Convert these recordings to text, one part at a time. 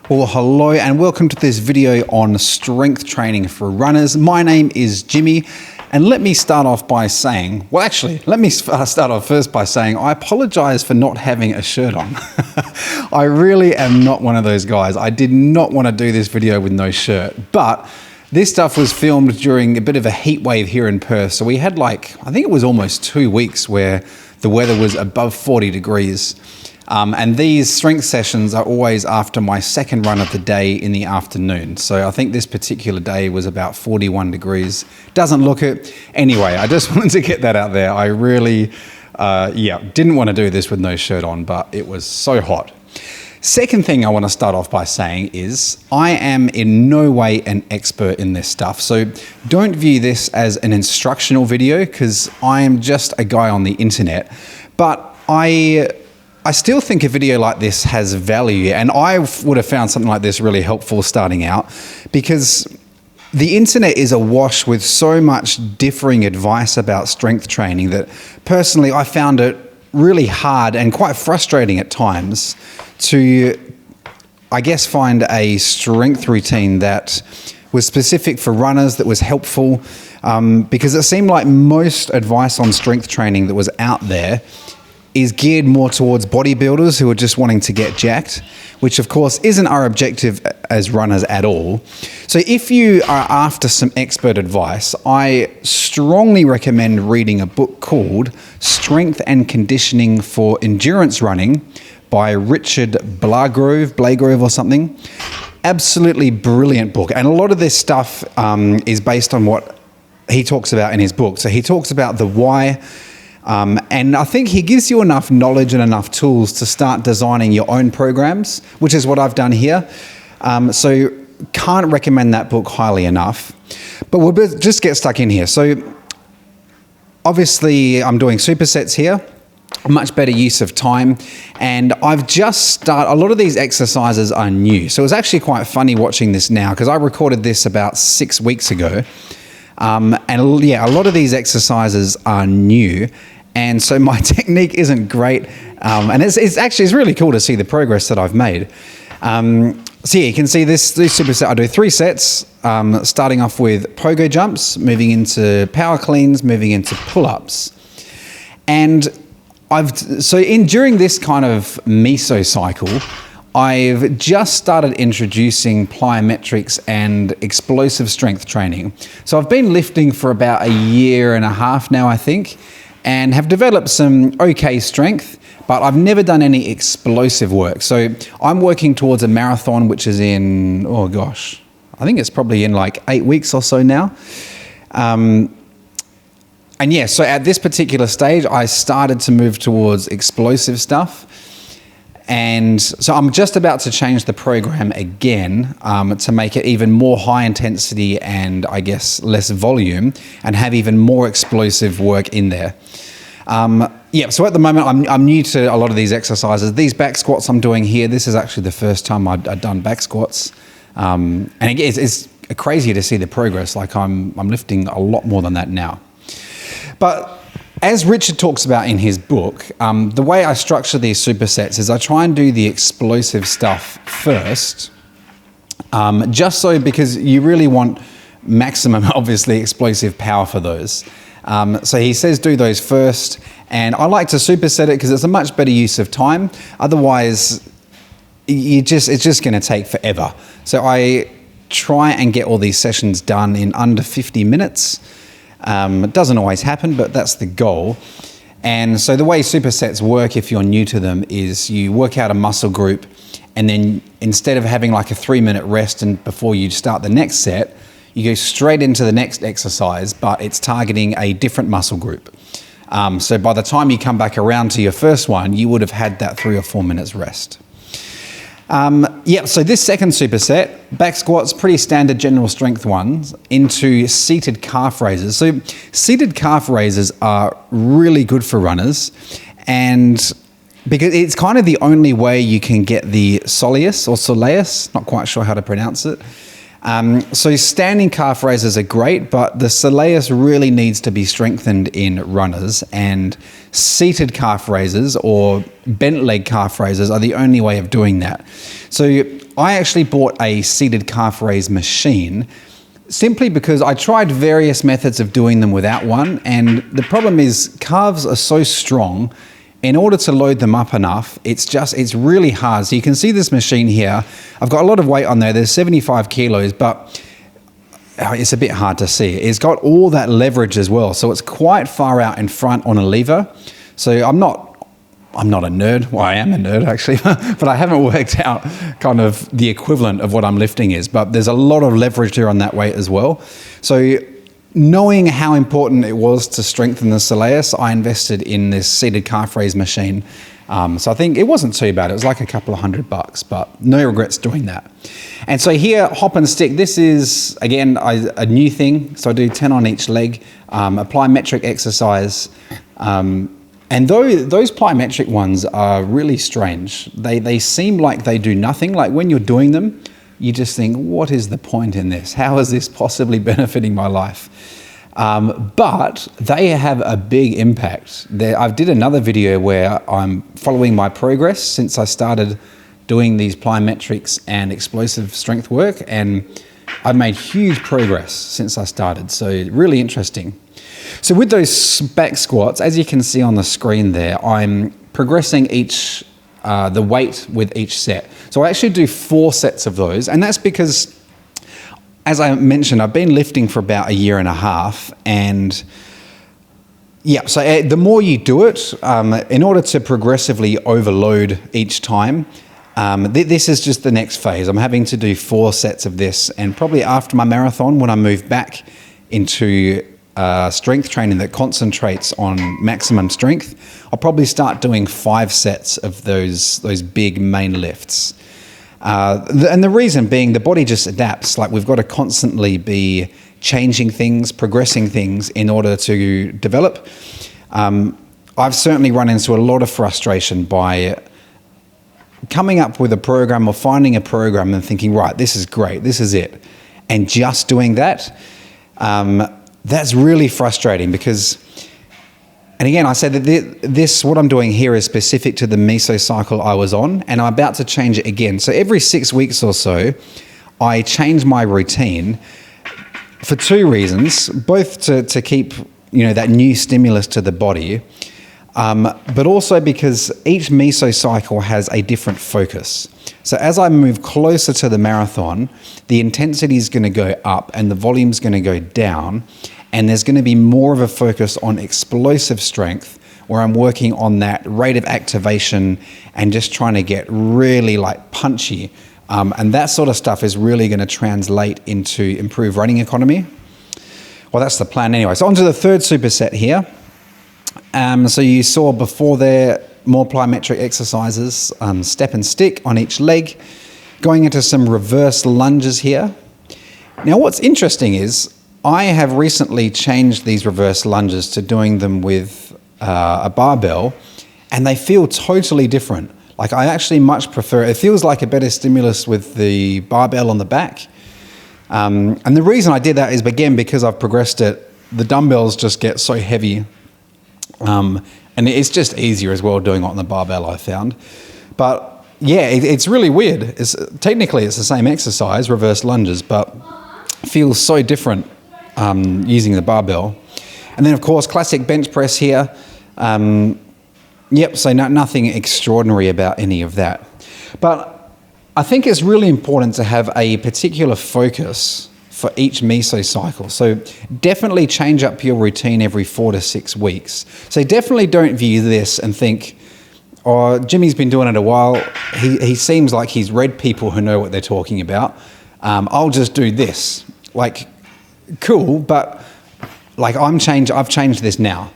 Well, hello and welcome to this video on strength training for runners. My name is Jimmy, and let me start off by saying, let me start off first by saying I apologize for not having a shirt on. I really am not one of those guys. I did not want to do this video with no shirt, but this stuff was filmed during a bit of a heat wave here in Perth. So we had I think it was almost 2 weeks where the weather was above 40 degrees. And these strength sessions are always after my second run of the day in the afternoon. So I think this particular day was about 41 degrees. Doesn't look it. Anyway, I just wanted to get that out there. I really, didn't want to do this with no shirt on, but it was so hot. Second thing I want to start off by saying is I am in no way an expert in this stuff. So don't view this as an instructional video because I am just a guy on the internet. But I still think a video like this has value, and I would have found something like this really helpful starting out because the internet is awash with so much differing advice about strength training that personally I found it really hard and quite frustrating at times to, I guess, find a strength routine that was specific for runners, that was helpful, because it seemed like most advice on strength training that was out there is geared more towards bodybuilders who are just wanting to get jacked, which of course isn't our objective as runners at all. So if you are after some expert advice, I strongly recommend reading a book called Strength and Conditioning for Endurance Running by Richard Blagrove or something. Absolutely brilliant book. And a lot of this stuff is based on what he talks about in his book. So he talks about the why, and I think he gives you enough knowledge and enough tools to start designing your own programs, which is what I've done here. So can't recommend that book highly enough. But we'll just get stuck in here. So obviously I'm doing supersets here, much better use of time. And I've just started, a lot of these exercises are new. So it's actually quite funny watching this now because I recorded this about 6 weeks ago. And yeah, a lot of these exercises are new, and so my technique isn't great. And it's really cool to see the progress that I've made. So yeah, you can see this superset. I do 3 sets, starting off with pogo jumps, moving into power cleans, moving into pull-ups. And during this kind of meso cycle, I've just started introducing plyometrics and explosive strength training. So I've been lifting for about 1.5 years now, I think, and have developed some okay strength, but I've never done any explosive work. So I'm working towards a marathon, which is in, I think it's probably in 8 weeks or so now. And yeah, so at this particular stage, I started to move towards explosive stuff. And so I'm just about to change the program again to make it even more high intensity and I guess less volume and have even more explosive work in there. So at the moment I'm new to a lot of these exercises. These back squats I'm doing here, this is actually the first time I've done back squats. And again, it's crazy to see the progress. I'm lifting a lot more than that now. But as Richard talks about in his book, the way I structure these supersets is I try and do the explosive stuff first, because you really want maximum, obviously, explosive power for those. So he says do those first, and I like to superset it because it's a much better use of time. Otherwise, it's just going to take forever. So I try and get all these sessions done in under 50 minutes. It doesn't always happen, but that's the goal. And so the way supersets work, if you're new to them, is you work out a muscle group, and then instead of having a 3-minute rest and before you start the next set, you go straight into the next exercise, but it's targeting a different muscle group. So by the time you come back around to your first one, you would have had that 3 or 4 minutes rest. So this second superset, back squats, pretty standard general strength ones, into seated calf raises. So seated calf raises are really good for runners, and because it's kind of the only way you can get the soleus or soleus, not quite sure how to pronounce it, So standing calf raises are great, but the soleus really needs to be strengthened in runners, and seated calf raises or bent leg calf raises are the only way of doing that. So I actually bought a seated calf raise machine simply because I tried various methods of doing them without one, and the problem is calves are so strong. In order to load them up enough, it's really hard. So you can see this machine here. I've got a lot of weight on there. There's 75 kilos, but it's a bit hard to see. It's got all that leverage as well. So it's quite far out in front on a lever. So I'm not a nerd. Well, I am a nerd actually, but I haven't worked out kind of the equivalent of what I'm lifting is. But there's a lot of leverage there on that weight as well. So knowing how important it was to strengthen the soleus, I invested in this seated calf raise machine. So I think it wasn't too bad. It was like a couple of $100, but no regrets doing that. And so here, hop and stick. This is, again, a new thing. So I do 10 on each leg, apply metric exercise. And those plyometric ones are really strange. They seem like they do nothing. Like when you're doing them, you just think, what is the point in this? How is this possibly benefiting my life? But they have a big impact. I did another video where I'm following my progress since I started doing these plyometrics and explosive strength work, and I've made huge progress since I started, so really interesting. So with those back squats, as you can see on the screen there, I'm progressing the weight with each set. So I actually do 4 sets of those, and that's because, as I mentioned, I've been lifting for about a year and a half, and yeah, so the more you do it, in order to progressively overload each time, this is just the next phase. I'm having to do 4 sets of this, and probably after my marathon, when I move back into strength training that concentrates on maximum strength, I'll probably start doing 5 sets of those big main lifts. And the reason being, the body just adapts. Like, we've got to constantly be changing things, progressing things in order to develop. I've certainly run into a lot of frustration by coming up with a program or finding a program and thinking, right, this is great, this is it, and just doing that. That's really frustrating because, and again, I said that what I'm doing here is specific to the mesocycle I was on, and I'm about to change it again. So every 6 weeks or so, I change my routine for 2 reasons, both to keep, that new stimulus to the body, but also because each mesocycle has a different focus. So as I move closer to the marathon, the intensity is going to go up and the volume is going to go down, and there's going to be more of a focus on explosive strength, where I'm working on that rate of activation and just trying to get really punchy. And that sort of stuff is really going to translate into improved running economy. Well, that's the plan anyway. So on to the third superset here. So you saw before there, more plyometric exercises, step and stick on each leg, going into some reverse lunges here. Now what's interesting is I have recently changed these reverse lunges to doing them with a barbell, and they feel totally different. Like, I actually much prefer, it feels like a better stimulus with the barbell on the back. And the reason I did that is, again, because I've progressed it, the dumbbells just get so heavy. And it's just easier as well doing it on the barbell, I found. But yeah, it's really weird. Technically it's the same exercise, reverse lunges, but feels so different using the barbell. And then of course, classic bench press here. Yep, so nothing extraordinary about any of that. But I think it's really important to have a particular focus for each mesocycle. So definitely change up your routine every 4 to 6 weeks. So definitely don't view this and think, oh, Jimmy's been doing it a while. He seems like he's read people who know what they're talking about. I'll just do this. Like, cool, but like I've changed this now.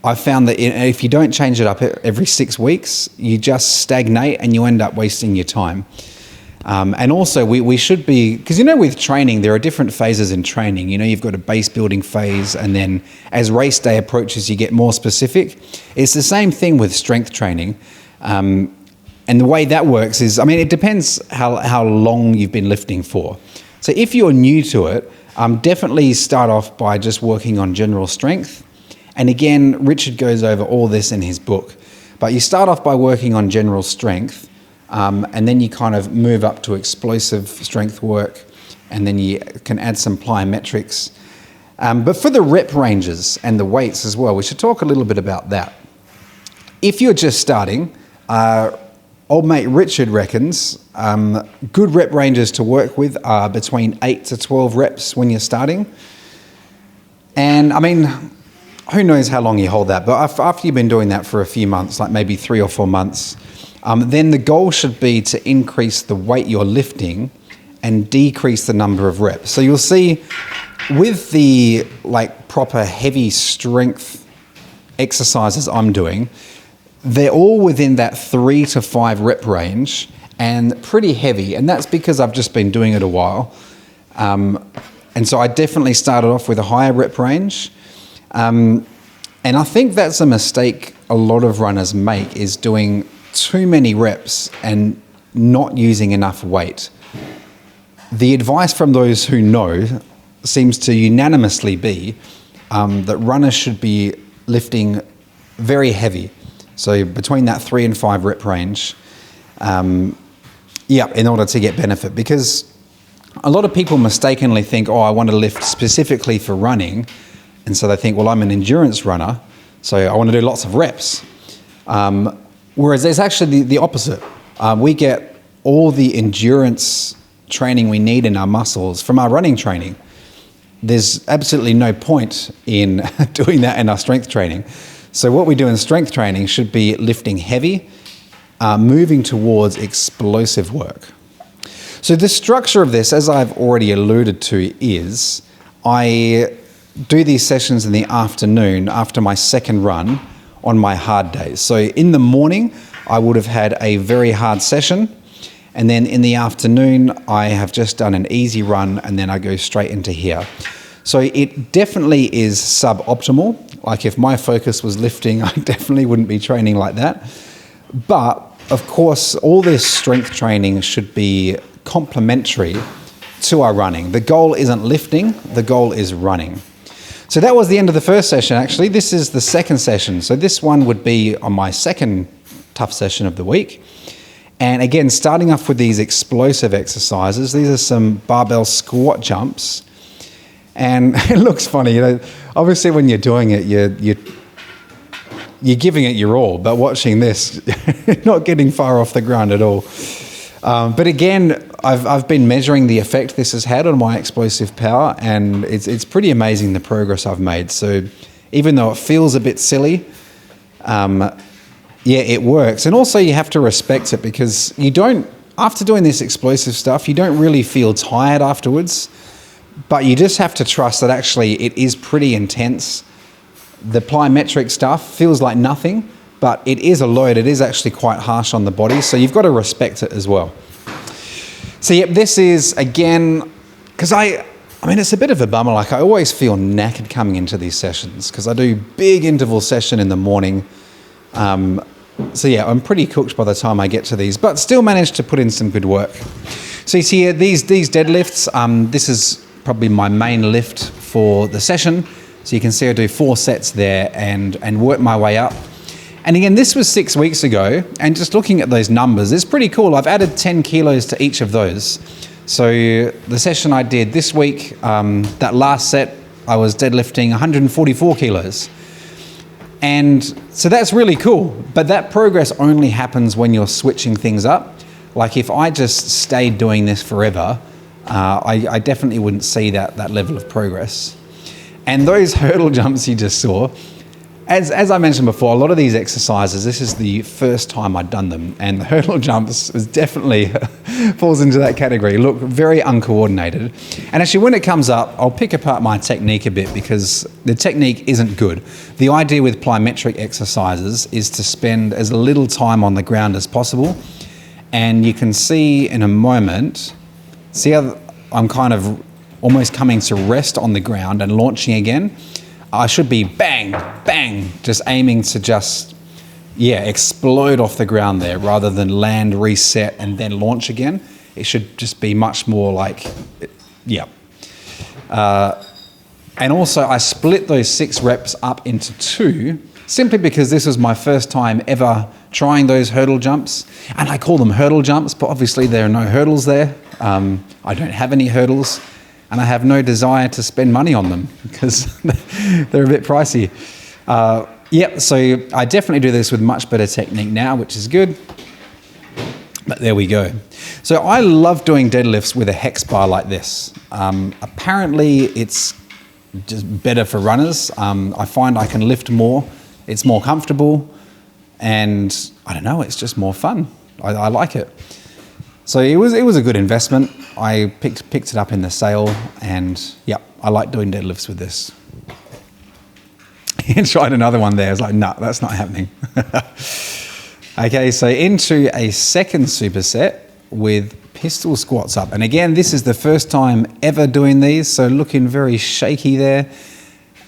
I've found that if you don't change it up every 6 weeks, you just stagnate and you end up wasting your time. And also we should be, because with training, there are different phases in training. You've got a base building phase, and then as race day approaches, you get more specific. It's the same thing with strength training. And the way that works is, I mean, it depends how long you've been lifting for. So if you're new to it, definitely start off by just working on general strength. And again, Richard goes over all this in his book. But you start off by working on general strength, and then you kind of move up to explosive strength work, and then you can add some plyometrics. But for the rep ranges and the weights as well, we should talk a little bit about that. If you're just starting, old mate Richard reckons good rep ranges to work with are between 8 to 12 reps when you're starting. And I mean, who knows how long you hold that, but after you've been doing that for a few months, like maybe 3 or 4 months, then the goal should be to increase the weight you're lifting and decrease the number of reps. So you'll see with the like proper heavy strength exercises I'm doing, they're all within that 3 to 5 rep range and pretty heavy. And that's because I've just been doing it a while. And so I definitely started off with a higher rep range. And I think that's a mistake a lot of runners make, is doing too many reps and not using enough weight. The advice from those who know seems to unanimously be that runners should be lifting very heavy. So between that 3 and 5 rep range, in order to get benefit. Because a lot of people mistakenly think, oh, I want to lift specifically for running. And so they think, well, I'm an endurance runner, so I want to do lots of reps. Whereas there's actually the opposite. We get all the endurance training we need in our muscles from our running training. There's absolutely no point in doing that in our strength training. So what we do in strength training should be lifting heavy, moving towards explosive work. So the structure of this, as I've already alluded to, is I do these sessions in the afternoon after my second run on my hard days. So in the morning, I would have had a very hard session. And then in the afternoon, I have just done an easy run, and then I go straight into here. So it definitely is suboptimal. Like if my focus was lifting, I definitely wouldn't be training like that. But of course, all this strength training should be complementary to our running. The goal isn't lifting, the goal is running. So that was the end of the first session, actually. This is the second session. So this one would be on my second tough session of the week. And again, starting off with these explosive exercises. These are some barbell squat jumps. And it looks funny, you know, obviously when you're doing it, you're giving it your all, but watching this, not getting far off the ground at all. But again, I've been measuring the effect this has had on my explosive power, and it's pretty amazing the progress I've made. So even though it feels a bit silly, it works. And also you have to respect it, because after doing this explosive stuff, you don't really feel tired afterwards, but you just have to trust that actually it is pretty intense. The plyometric stuff feels like nothing, but it is a load. It is actually quite harsh on the body, so you've got to respect it as well. So this is, again, because I mean, it's a bit of a bummer. Like I always feel knackered coming into these sessions because I do big interval session in the morning. So I'm pretty cooked by the time I get to these, but still managed to put in some good work. So you see here, these deadlifts, this is probably my main lift for the session. So you can see I do 4 sets there and work my way up. And again, this was 6 weeks ago, and just looking at those numbers, it's pretty cool. I've added 10 kilos to each of those. So the session I did this week, that last set, I was deadlifting 144 kilos. And so that's really cool, but that progress only happens when you're switching things up. Like if I just stayed doing this forever, I definitely wouldn't see that level of progress. And those hurdle jumps you just saw, as I mentioned before, a lot of these exercises, this is the first time I'd done them, and the hurdle jumps is definitely falls into that category. Look very uncoordinated. And actually when it comes up, I'll pick apart my technique a bit because the technique isn't good. The idea with plyometric exercises is to spend as little time on the ground as possible. And you can see in a moment, see how I'm kind of almost coming to rest on the ground and launching again. I should be bang, bang, just aiming to just yeah, explode off the ground there rather than land, reset, and then launch again. It should just be much more like, yeah. And also I split those 6 reps up into 2, simply because this was my first time ever trying those hurdle jumps. And I call them hurdle jumps, but obviously there are no hurdles there. I don't have any hurdles, and I have no desire to spend money on them because they're a bit pricey. Yep, so I definitely do this with much better technique now, which is good. But there we go. So I love doing deadlifts with a hex bar like this. Apparently it's just better for runners. I find I can lift more, it's more comfortable, and I don't know, it's just more fun. I like it. So it was a good investment. I picked it up in the sale, and yeah, I like doing deadlifts with this. And tried another one there. I was like, no, that's not happening. Okay, so into a second superset with pistol squats up. And again, this is the first time ever doing these, so looking very shaky there.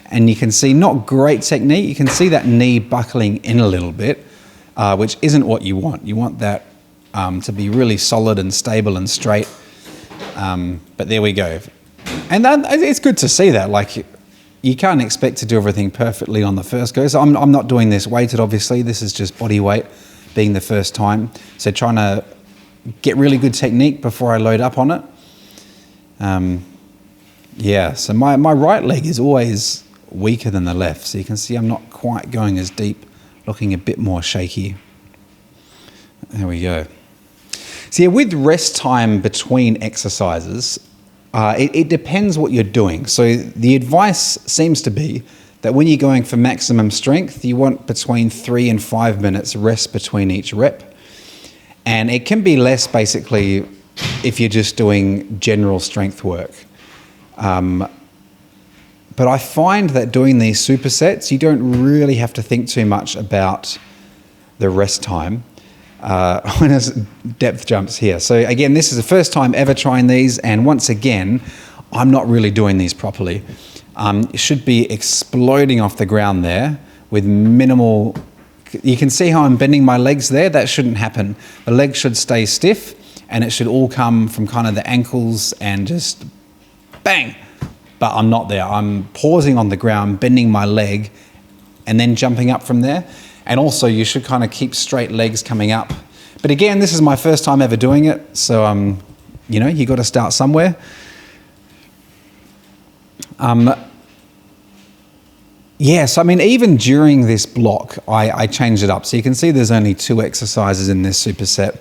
And you can see not great technique. You can see that knee buckling in a little bit, which isn't what you want. You want that to be really solid and stable and straight. But there we go. And it's good to see that. Like, you can't expect to do everything perfectly on the first go. So I'm not doing this weighted, obviously. This is just body weight, being the first time. So trying to get really good technique before I load up on it. Yeah, so my right leg is always weaker than the left. So you can see I'm not quite going as deep, looking a bit more shaky. There we go. So yeah, with rest time between exercises, it depends what you're doing. So the advice seems to be that when you're going for maximum strength, you want between 3 and 5 minutes rest between each rep. And it can be less basically if you're just doing general strength work. But I find that doing these supersets, you don't really have to think too much about the rest time. When it's depth jumps here. So again, this is the first time ever trying these, and once again, I'm not really doing these properly. It should be exploding off the ground there with minimal. You can see how I'm bending my legs there. That shouldn't happen. The legs should stay stiff, and it should all come from kind of the ankles and just bang. But I'm not there. I'm pausing on the ground, bending my leg, and then jumping up from there. And also you should kind of keep straight legs coming up. But again, this is my first time ever doing it. So, you know, you got to start somewhere. Yes, I mean, even during this block, I changed it up. So you can see there's only 2 exercises in this superset.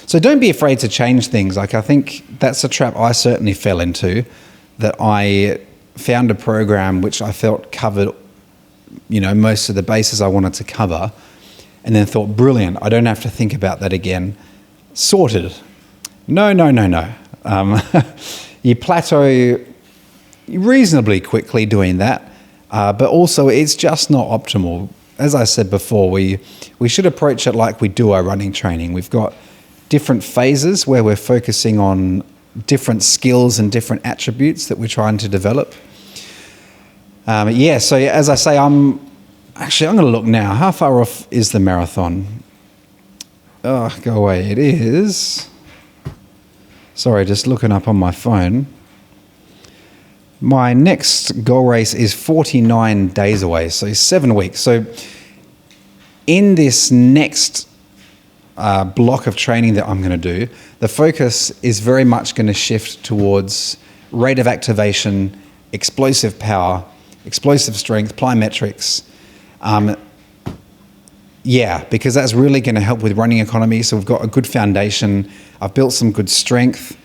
So don't be afraid to change things. Like, I think that's a trap I certainly fell into, that I found a program which I felt covered, you know, most of the bases I wanted to cover, and then thought, brilliant, I don't have to think about that again. Sorted. No. You plateau reasonably quickly doing that, but also it's just not optimal. As I said before, we should approach it like we do our running training. We've got different phases where we're focusing on different skills and different attributes that we're trying to develop. Yeah, so as I say, I'm going to look now. How far off is the marathon? Oh, go away. It is... Sorry, just looking up on my phone. My next goal race is 49 days away, so 7 weeks. So in this next block of training that I'm going to do, the focus is very much going to shift towards rate of activation, explosive power, explosive strength, plyometrics. Yeah, because that's really going to help with running economy. So we've got a good foundation. I've built some good strength,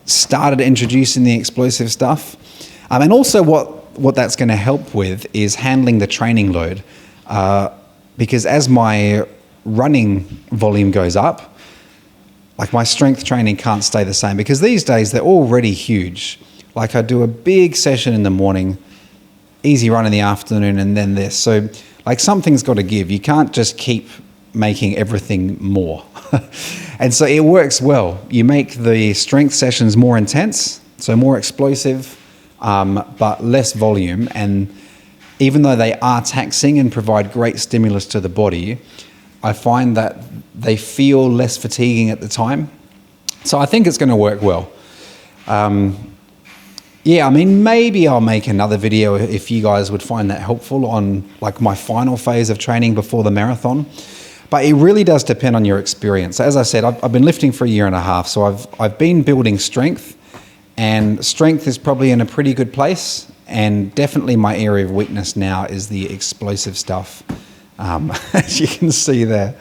started introducing the explosive stuff. And also what that's going to help with is handling the training load. Because as my running volume goes up, like my strength training can't stay the same, because these days they're already huge. Like I do a big session in the morning, easy run in the afternoon, and then this. So like something's got to give. You can't just keep making everything more. And so it works well. You make the strength sessions more intense, so more explosive, but less volume. And even though they are taxing and provide great stimulus to the body, I find that they feel less fatiguing at the time. So I think it's going to work well. Yeah, I mean, maybe I'll make another video if you guys would find that helpful on like my final phase of training before the marathon. But it really does depend on your experience. As I said, I've been lifting for a year and a half, so I've been building strength, and strength is probably in a pretty good place. And definitely my area of weakness now is the explosive stuff. As you can see there.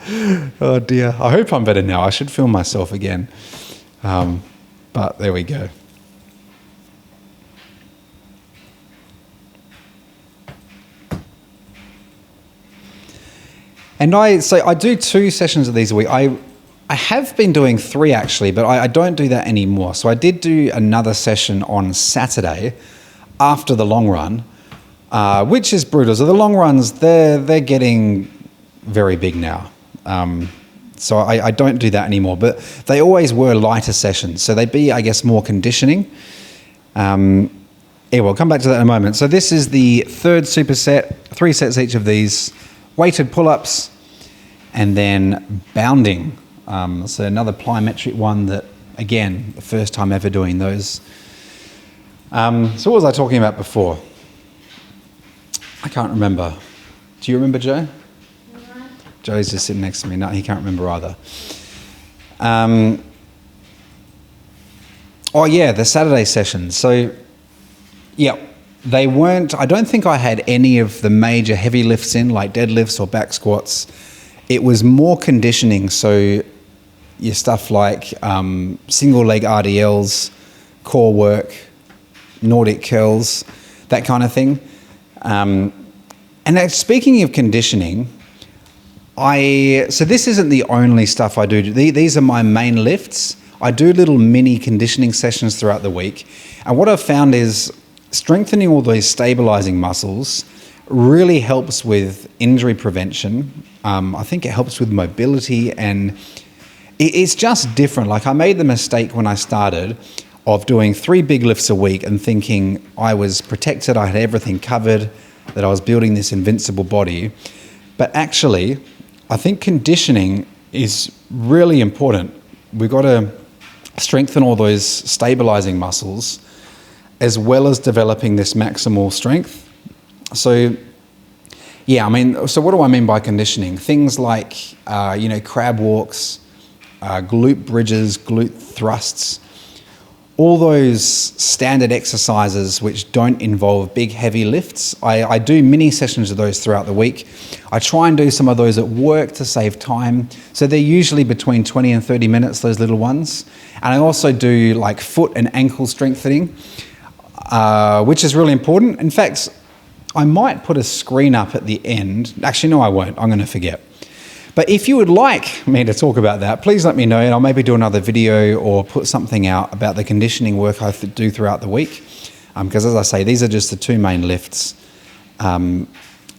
Oh dear. I hope I'm better now. I should film myself again. But there we go. And I do 2 sessions of these a week. I have been doing 3 actually, but I don't do that anymore. So I did do another session on Saturday after the long run, which is brutal. So the long runs, they're getting very big now. So I don't do that anymore, but they always were lighter sessions. So they'd be, I guess, more conditioning. Yeah, we'll come back to that in a moment. So this is the 3rd superset, 3 sets each of these. Weighted pull-ups, and then bounding. So another plyometric one that, again, the first time ever doing those. So what was I talking about before? I can't remember. Do you remember, Joe? No. Joe's just sitting next to me. No, he can't remember either. Oh yeah, the Saturday sessions. So, yeah. They weren't, I don't think I had any of the major heavy lifts in, like deadlifts or back squats. It was more conditioning, so your stuff like single leg RDLs, core work, Nordic curls, that kind of thing. And speaking of conditioning, so this isn't the only stuff I do. These are my main lifts. I do little mini conditioning sessions throughout the week. And what I've found is strengthening all those stabilizing muscles really helps with injury prevention. I think it helps with mobility, and it's just different. Like, I made the mistake when I started of doing 3 big lifts a week and thinking I was protected, I had everything covered, that I was building this invincible body. But actually, I think conditioning is really important. We've got to strengthen all those stabilizing muscles as well as developing this maximal strength. So, yeah, I mean, so what do I mean by conditioning? Things like, crab walks, glute bridges, glute thrusts, all those standard exercises which don't involve big, heavy lifts. I do mini sessions of those throughout the week. I try and do some of those at work to save time. So they're usually between 20 and 30 minutes, those little ones. And I also do like foot and ankle strengthening, which is really important. In fact, I might put a screen up at the end. Actually, no, I won't. I'm going to forget. But if you would like me to talk about that, please let me know, and I'll maybe do another video or put something out about the conditioning work I do throughout the week. Because as I say, these are just the 2 main lifts. And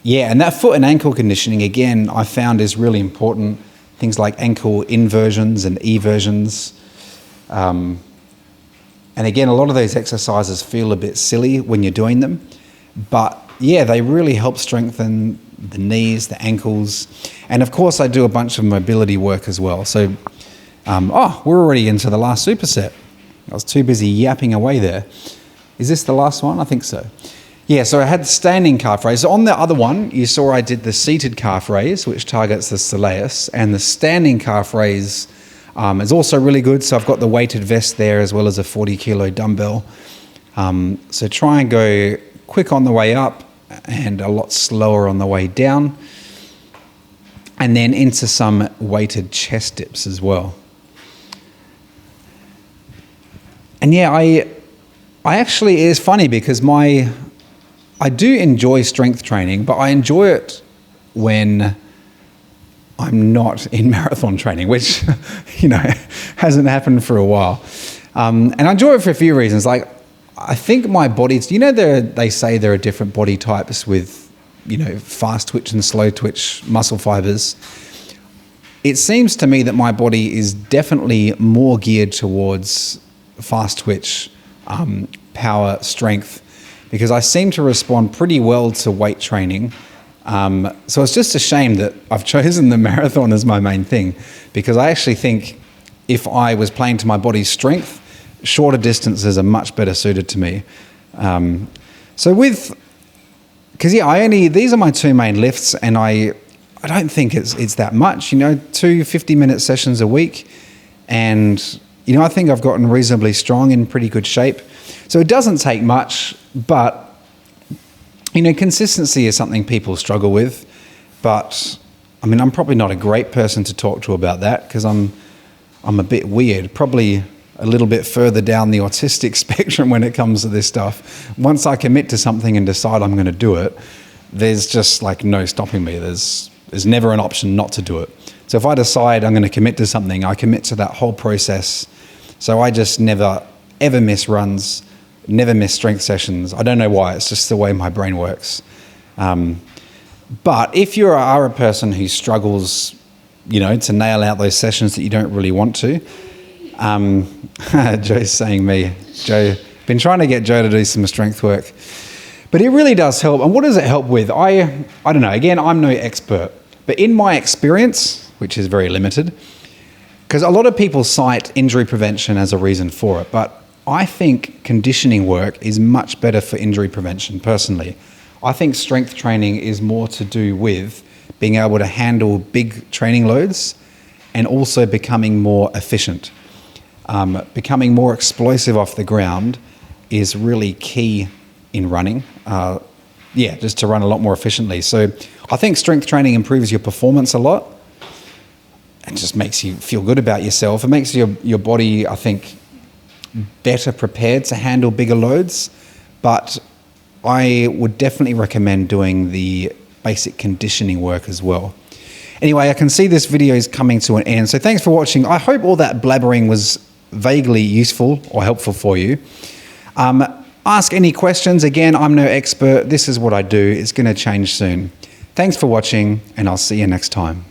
that foot and ankle conditioning, again, I found is really important. Things like ankle inversions and eversions. And again, a lot of those exercises feel a bit silly when you're doing them, but yeah, they really help strengthen the knees, the ankles, and of course I do a bunch of mobility work as well. So, we're already into the last superset. I was too busy yapping away there. Is this the last one? I think so. Yeah, so I had the standing calf raise. So on the other one, you saw I did the seated calf raise, which targets the soleus, and the standing calf raise is also really good. So I've got the weighted vest there as well as a 40-kilo dumbbell. So try and go quick on the way up and a lot slower on the way down. And then into some weighted chest dips as well. And yeah, I actually, it's funny because I do enjoy strength training, but I enjoy it when I'm not in marathon training, which, hasn't happened for a while. And I enjoy it for a few reasons. Like, I think my body's, they say there are different body types with, fast twitch and slow twitch muscle fibers. It seems to me that my body is definitely more geared towards fast twitch, power, strength. because I seem to respond pretty well to weight training. So it's just a shame that I've chosen the marathon as my main thing, because I actually think if I was playing to my body's strength, shorter distances are much better suited to me. These are my two main lifts, and I don't think it's that much, 2 50-minute sessions a week. And, I think I've gotten reasonably strong, in pretty good shape. So it doesn't take much, but, consistency is something people struggle with. But, I'm probably not a great person to talk to about that, because I'm a bit weird, probably a little bit further down the autistic spectrum when it comes to this stuff. Once I commit to something and decide I'm going to do it, there's just like no stopping me. There's never an option not to do it. So if I decide I'm going to commit to something, I commit to that whole process. So I just never, ever miss runs, never miss strength sessions. I don't know why, it's just the way my brain works. But if you are a person who struggles, to nail out those sessions that you don't really want to, Joe's saying me. Joe, been trying to get Joe to do some strength work. But it really does help. And what does it help with? I don't know. Again, I'm no expert. But in my experience, which is very limited, because a lot of people cite injury prevention as a reason for it, but I think conditioning work is much better for injury prevention, personally. I think strength training is more to do with being able to handle big training loads and also becoming more efficient. Becoming more explosive off the ground is really key in running. Just to run a lot more efficiently. So I think strength training improves your performance a lot. It just makes you feel good about yourself. It makes your body, I think, better prepared to handle bigger loads. But I would definitely recommend doing the basic conditioning work as well. Anyway, I can see this video is coming to an end. So thanks for watching. I hope all that blabbering was vaguely useful or helpful for you. Ask any questions. Again, I'm no expert. This is what I do. It's going to change soon. Thanks for watching, and I'll see you next time.